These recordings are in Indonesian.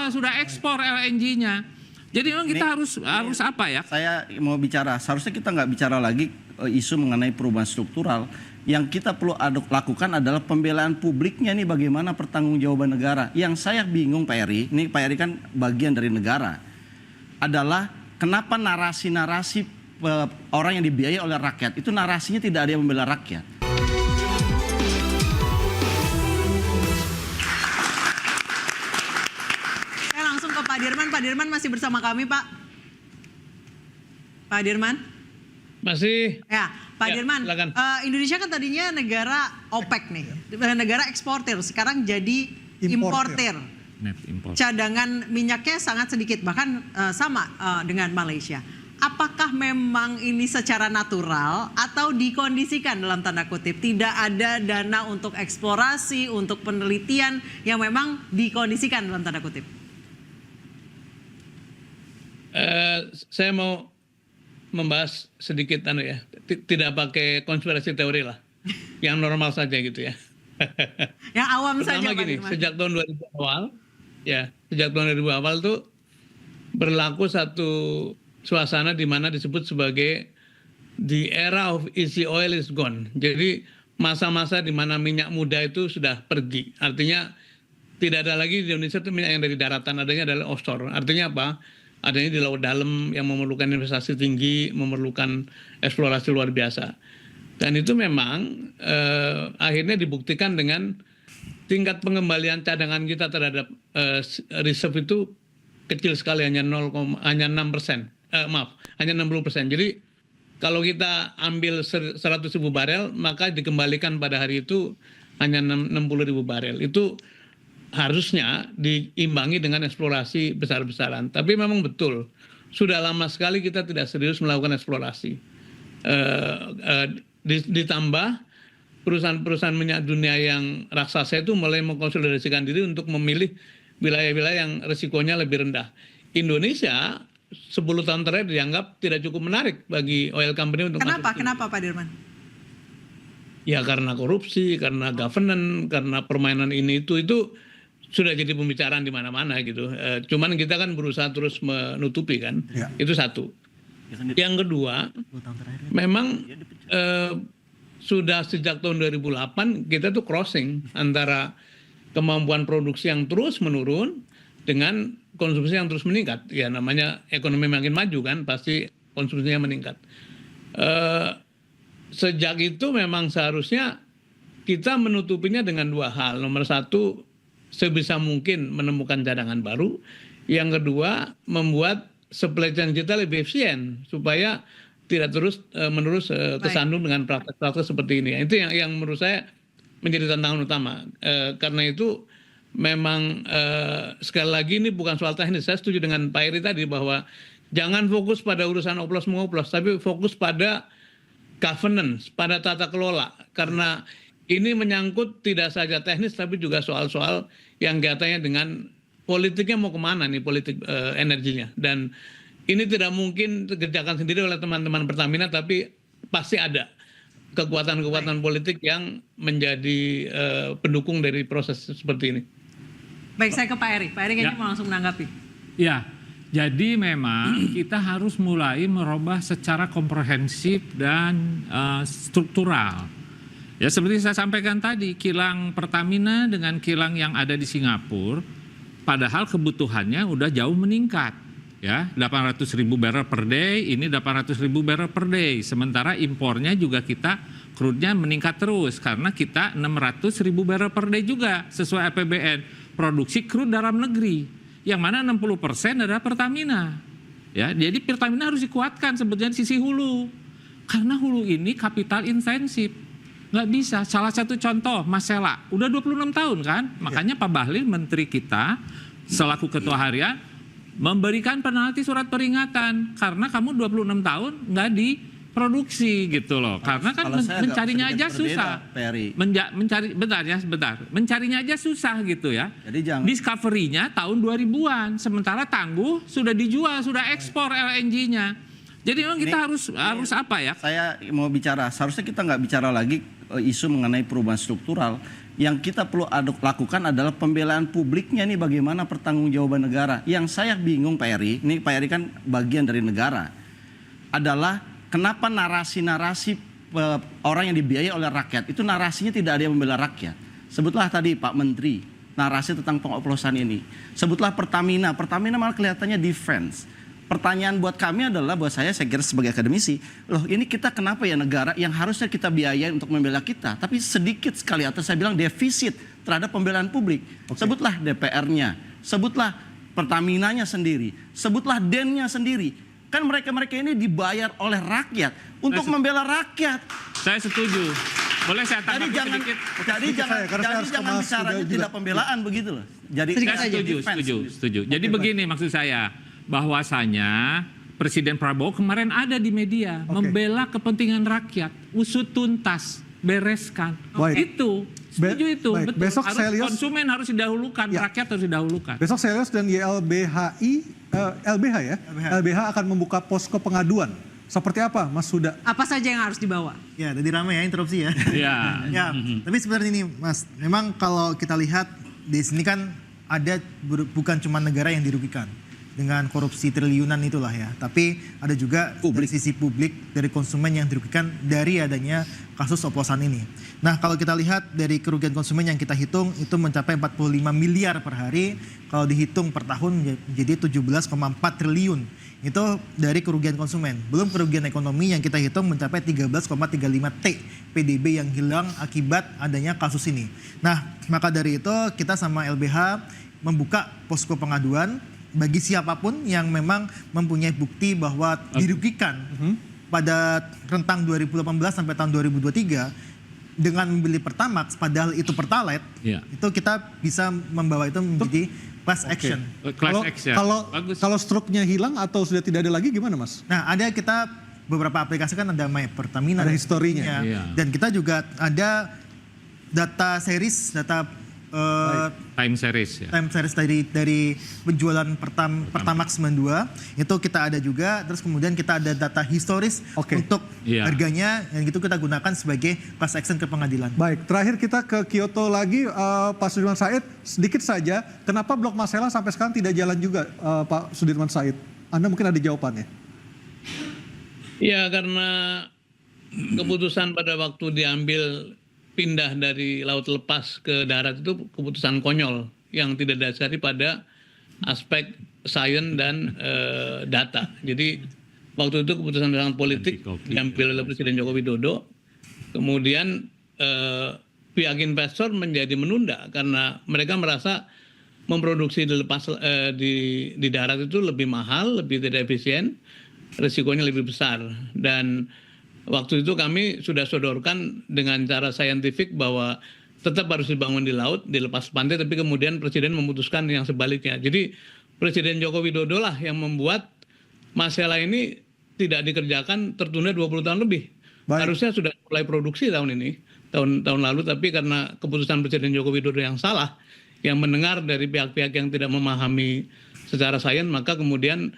dijual, sudah ekspor LNG-nya. Jadi memang kita harus apa ya? Saya mau bicara, seharusnya kita nggak bicara lagi isu mengenai perubahan struktural. Yang kita perlu lakukan adalah pembelaan publiknya nih, bagaimana pertanggungjawaban negara. Yang saya bingung Pak Eri, ini Pak Eri kan bagian dari negara, adalah kenapa narasi-narasi orang yang dibiayai oleh rakyat, itu narasinya tidak ada yang membela rakyat. Saya langsung ke Pak Dirman. Pak Dirman masih bersama kami, Pak? Pak Dirman? Masih. Ya, Pak Dirman, Indonesia kan tadinya negara OPEC nih, negara eksportir, sekarang jadi importir. Cadangan minyaknya sangat sedikit, bahkan sama dengan Malaysia. Apakah memang ini secara natural atau dikondisikan dalam tanda kutip? Tidak ada dana untuk eksplorasi, untuk penelitian yang memang dikondisikan dalam tanda kutip? Saya mau membahas sedikit tidak pakai konspirasi teori lah, yang normal saja gitu ya. Yang awam saja. Pertama gini, sejak tahun 2000 awal, sejak tahun 2000 awal tuh berlaku satu suasana di mana disebut sebagai the era of easy oil is gone. Jadi masa-masa di mana minyak muda itu sudah pergi. Artinya tidak ada lagi di Indonesia itu minyak yang dari daratan, adanya adalah offshore. Artinya apa? Adanya di laut dalam yang memerlukan investasi tinggi, memerlukan eksplorasi luar biasa. Dan itu memang akhirnya dibuktikan dengan tingkat pengembalian cadangan kita terhadap reserve itu kecil sekali, hanya 6%. Hanya 60%. Jadi kalau kita ambil 100.000 barel, maka dikembalikan pada hari itu hanya 60.000 barel. Itu harusnya diimbangi dengan eksplorasi besar-besaran. Tapi memang betul, sudah lama sekali kita tidak serius melakukan eksplorasi. Ditambah perusahaan-perusahaan minyak dunia yang raksasa itu mulai mengkonsolidasikan diri untuk memilih wilayah-wilayah yang risikonya lebih rendah. Indonesia 10 tahun terakhir dianggap tidak cukup menarik bagi oil company untuk masuk. Kenapa Pak Dirman? Ya karena korupsi, karena governance, karena permainan ini itu sudah jadi pembicaraan di mana-mana gitu. Cuman kita kan berusaha terus menutupi kan. Ya. Itu satu. Yang kedua, memang sudah sejak tahun 2008 kita tuh crossing antara kemampuan produksi yang terus menurun dengan konsumsi yang terus meningkat. Ya namanya ekonomi makin maju kan, pasti konsumsinya meningkat. Sejak itu memang seharusnya kita menutupinya dengan dua hal. Nomor satu, sebisa mungkin menemukan cadangan baru. Yang kedua, membuat supply chain kita lebih efisien supaya tidak terus menerus kesandung dengan praktek-praktek seperti ini. Itu yang menurut saya menjadi tantangan utama. Karena itu memang sekali lagi ini bukan soal teknis. Saya setuju dengan Pak Eri tadi bahwa jangan fokus pada urusan oplos-mengoplos, tapi fokus pada governance, pada tata kelola. Karena ini menyangkut tidak saja teknis tapi juga soal-soal yang kaitannya dengan politiknya mau kemana nih, politik energinya. Dan ini tidak mungkin dikerjakan sendiri oleh teman-teman Pertamina, tapi pasti ada kekuatan-kekuatan politik yang menjadi pendukung dari proses seperti ini. Baik, saya ke Pak Eri. Pak Eri kayaknya mau langsung menanggapi. Ya, jadi memang kita harus mulai merubah secara komprehensif dan struktural. Ya seperti saya sampaikan tadi, kilang Pertamina dengan kilang yang ada di Singapura, padahal kebutuhannya udah jauh meningkat. Ya, 800.000 barrel per day, ini 800.000 barrel per day. Sementara impornya juga kita crude-nya meningkat terus karena kita 600.000 barrel per day juga sesuai APBN. Produksi crude dalam negeri, yang mana 60% adalah Pertamina. Ya, jadi Pertamina harus dikuatkan sebetulnya di sisi hulu. Karena hulu ini kapital intensif. Nggak bisa. Salah satu contoh, Mas Sela, udah 26 tahun kan? Makanya Pak Bahlil, menteri kita, selaku ketua harian, memberikan penalti surat peringatan. Karena kamu 26 tahun nggak diproduksi gitu loh. Karena kan mencarinya aja susah. Mencarinya aja susah gitu ya. Discovery-nya tahun 2000-an. Sementara Tangguh sudah dijual, sudah ekspor LNG-nya. Jadi memang kita harus apa ya? Saya mau bicara, seharusnya kita nggak bicara lagi isu mengenai perubahan struktural. Yang kita perlu lakukan adalah pembelaan publiknya nih, bagaimana pertanggungjawaban negara. Yang saya bingung Pak Eri, ini Pak Eri kan bagian dari negara, adalah kenapa narasi-narasi orang yang dibiayai oleh rakyat itu narasinya tidak ada yang membela rakyat. Sebutlah tadi Pak Menteri, narasi tentang pengoplosan ini. Sebutlah Pertamina malah kelihatannya defense. Pertanyaan buat kami adalah, buat saya kira sebagai akademisi, loh ini kita kenapa ya negara yang harusnya kita biayai untuk membela kita, tapi sedikit sekali, atau saya bilang defisit terhadap pembelaan publik. Sebutlah DPR-nya, sebutlah Pertaminanya sendiri, sebutlah DEN-nya sendiri. Kan mereka-mereka ini dibayar oleh rakyat untuk membela rakyat. Saya setuju. Boleh saya tanggapi sedikit? Jadi jangan bicara tidak pembelaan begitu loh. Jadi saya setuju. Jadi begini maksud saya, bahwasanya Presiden Prabowo kemarin ada di media membela kepentingan rakyat, usut tuntas, bereskan. Itu setuju itu. Betul. Besok harus Selyos, konsumen harus didahulukan, rakyat harus didahulukan. Besok Selyos dan LBH akan membuka posko pengaduan. Seperti apa, Mas Huda? Apa saja yang harus dibawa? Ya, jadi ramai ya interupsi ya. Ya. Tapi sebenarnya ini, Mas, memang kalau kita lihat di sini kan ada bukan cuma negara yang dirugikan dengan korupsi triliunan itulah ya, tapi ada juga dari sisi publik, dari konsumen yang dirugikan dari adanya kasus oplosan ini. Nah, kalau kita lihat dari kerugian konsumen yang kita hitung itu mencapai 45 miliar per hari, kalau dihitung per tahun jadi 17,4 triliun. Itu dari kerugian konsumen. Belum kerugian ekonomi yang kita hitung mencapai 13,35 T PDB yang hilang akibat adanya kasus ini. Nah, maka dari itu kita sama LBH membuka posko pengaduan bagi siapapun yang memang mempunyai bukti bahwa dirugikan pada rentang 2018 sampai tahun 2023 dengan membeli Pertamax, padahal itu Pertalite, itu kita bisa membawa itu menjadi class action. Kalau struknya hilang atau sudah tidak ada lagi gimana, Mas? Nah, ada kita beberapa aplikasi kan ada My Pertamina, ada historinya, dan kita juga ada data series, data time series ya. Time series dari penjualan Pertamax 92 itu kita ada juga. Terus kemudian kita ada data historis untuk harganya, yang itu kita gunakan sebagai class action ke pengadilan. Baik, terakhir kita ke Kyoto lagi, Pak Sudirman Said, sedikit saja, kenapa Blok Masela sampai sekarang tidak jalan juga, Pak Sudirman Said? Anda mungkin ada jawabannya. Ya, karena keputusan pada waktu diambil pindah dari laut lepas ke darat itu keputusan konyol yang tidak dasari pada aspek sains dan data. Jadi waktu itu keputusan sangat politik diambil oleh Presiden Joko Widodo. Kemudian pihak investor menjadi menunda karena mereka merasa memproduksi di darat itu lebih mahal, lebih tidak efisien, risikonya lebih besar. Dan waktu itu kami sudah sodorkan dengan cara saintifik bahwa tetap harus dibangun di laut, di lepas pantai, tapi kemudian Presiden memutuskan yang sebaliknya. Jadi Presiden Joko Widodo lah yang membuat Masela ini tidak dikerjakan, tertunda 20 tahun lebih. Harusnya sudah mulai produksi tahun ini, tahun lalu, tapi karena keputusan Presiden Joko Widodo yang salah, yang mendengar dari pihak-pihak yang tidak memahami secara sains, maka kemudian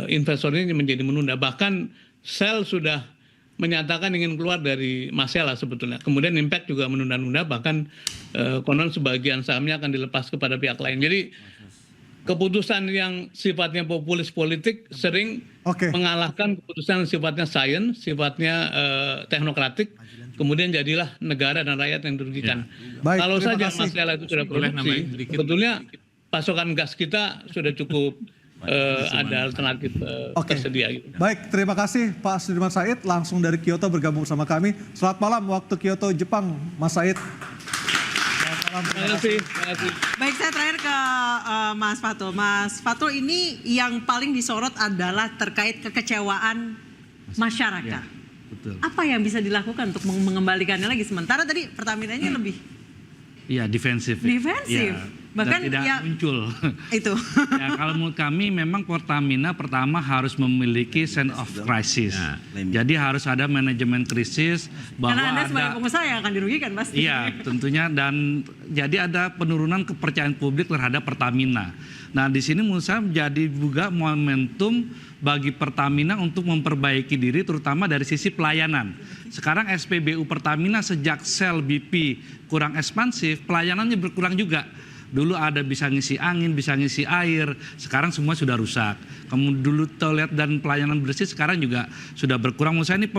investor ini menjadi menunda. Bahkan Shell sudah menyatakan ingin keluar dari Masela sebetulnya. Kemudian Impact juga menunda-nunda, bahkan konon sebagian sahamnya akan dilepas kepada pihak lain. Jadi keputusan yang sifatnya populis politik sering mengalahkan keputusan sifatnya sains, sifatnya teknokratik. Kemudian jadilah negara dan rakyat yang dirugikan. Baik, kalau saja Masela itu sudah produksi, sebetulnya pasokan gas kita sudah cukup ada alternatif tersedia. Gitu. Baik, terima kasih Pak Sudirman Said langsung dari Kyoto bergabung bersama kami. Selamat malam waktu Kyoto, Jepang, Mas Said. Terima kasih. Baik, saya terakhir ke Mas Fatul. Mas Fatul, ini yang paling disorot adalah terkait kekecewaan masyarakat. Ya, betul. Apa yang bisa dilakukan untuk mengembalikannya lagi? Sementara tadi Pertaminanya lebih defensif. Defensif. Ya, bahkan tidak muncul. Itu. Ya, kalau menurut kami memang Pertamina pertama harus memiliki sense of crisis. Jadi harus ada manajemen krisis bahwa karena Anda sebagai pengusaha yang akan dirugikan pasti. Iya, tentunya, dan jadi ada penurunan kepercayaan publik terhadap Pertamina. Nah, di sini menurut saya menjadi juga momentum bagi Pertamina untuk memperbaiki diri terutama dari sisi pelayanan. Sekarang SPBU Pertamina sejak sel BP kurang ekspansif, pelayanannya berkurang juga. Dulu ada bisa ngisi angin, bisa ngisi air, sekarang semua sudah rusak. Kemudian dulu toilet dan pelayanan bersih sekarang juga sudah berkurang. Menurut saya ini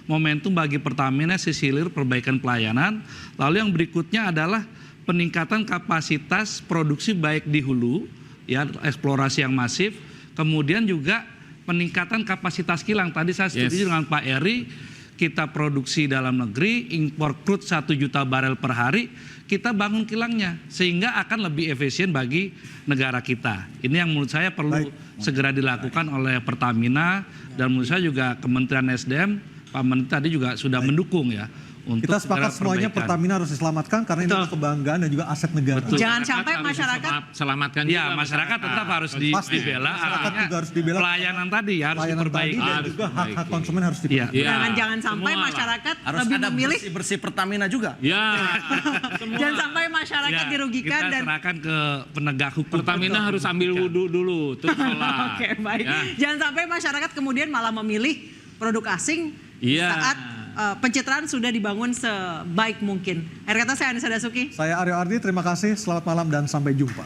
momentum bagi Pertamina sisi hilir perbaikan pelayanan. Lalu yang berikutnya adalah peningkatan kapasitas produksi baik di hulu, ya eksplorasi yang masif, kemudian juga peningkatan kapasitas kilang. Tadi saya setuju dengan Pak Eri, kita produksi dalam negeri, impor crude 1 juta barel per hari, kita bangun kilangnya sehingga akan lebih efisien bagi negara kita. Ini yang menurut saya perlu segera dilakukan oleh Pertamina, dan menurut saya juga Kementerian SDM, Pak Menteri tadi juga sudah mendukung ya. Untuk kita sepakat semuanya Pertamina harus diselamatkan karena ini adalah kebanggaan dan juga aset negara. Betul. Jangan sampai masyarakat selamatkan ya, masyarakat tetap harus dibela. Masyarakat juga harus dibela. Pelayanan tadi ya harus Pelayanan diperbaiki tadi dan juga hak-hak konsumen harus diperbaiki. Jangan sampai masyarakat harus lebih ada memilih bersih Pertamina juga. Ya. Jangan sampai masyarakat dirugikan kita dan serahkan ke penegak hukum. Pertamina harus ambil wudhu dulu, terus sholat. Oke, baik. Ya. Jangan sampai masyarakat kemudian malah memilih produk asing saat pencitraan sudah dibangun sebaik mungkin. Akhir kata saya Anissa Dasuki. Saya Aryo Ardi, terima kasih, selamat malam dan sampai jumpa.